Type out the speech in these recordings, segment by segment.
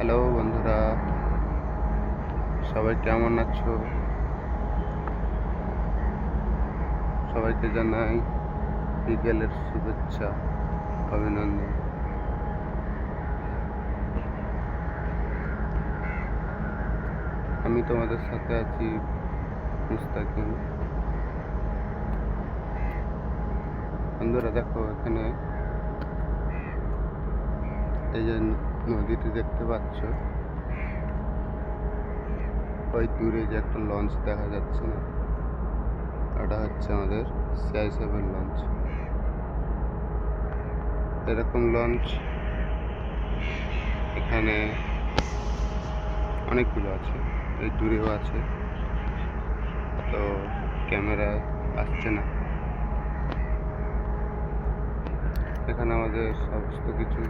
Hello বন্ধুরা, সবাই কেমন আছো? সবাইকে জানাই বিকেলের শুভেচ্ছা, অভিনন্দন। আমি তোমাদের সাথে আছি মুস্তাকিম। বন্ধুরা দেখো, এখানে এই যে নদীটি দেখতে পাচ্ছ, ওই দূরে যে একটা লঞ্চ দেখা যাচ্ছে না, ওটা হচ্ছে আমাদের CI7 লঞ্চ। এরকম লঞ্চ এখানে অনেকগুলো আছে, এই দূরেও আছে, তো ক্যামেরায় আসছে না। এখানে আমাদের সমস্ত কিছু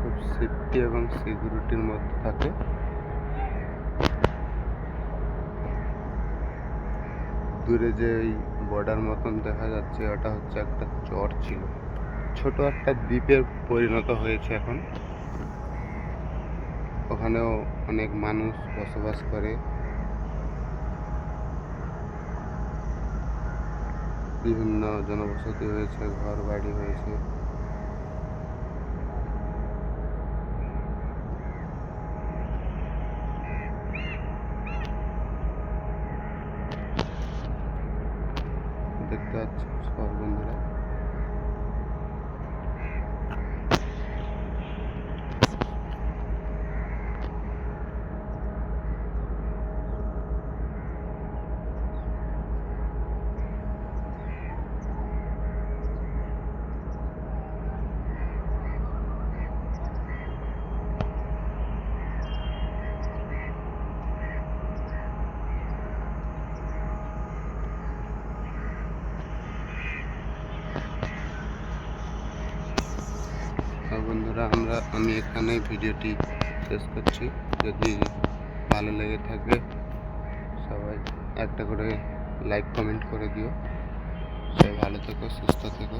খুব সেফটি এবং সিকিউরিটির মধ্যে থাকে। দূরে যে এই বর্ডার মতন দেখা যাচ্ছে, ওটা হচ্ছে একটা চর ছিল, ছোট একটা দ্বীপের পরিণত হয়েছে এখন। ওখানেও অনেক মানুষ বসবাস করে, বিভিন্ন জনবসতি হয়েছে, ঘর বাড়ি হয়েছে। দেখতে পাচ্ছ সব বন্ধুরা। বন্ধুরা, আমি এখানে ভিডিওটি শেষ করছি। যদি ভালো লেগে থাকে সবাই একটা করে লাইক কমেন্ট করে দিও। সবাই ভালো থেকো, সুস্থ থেকো।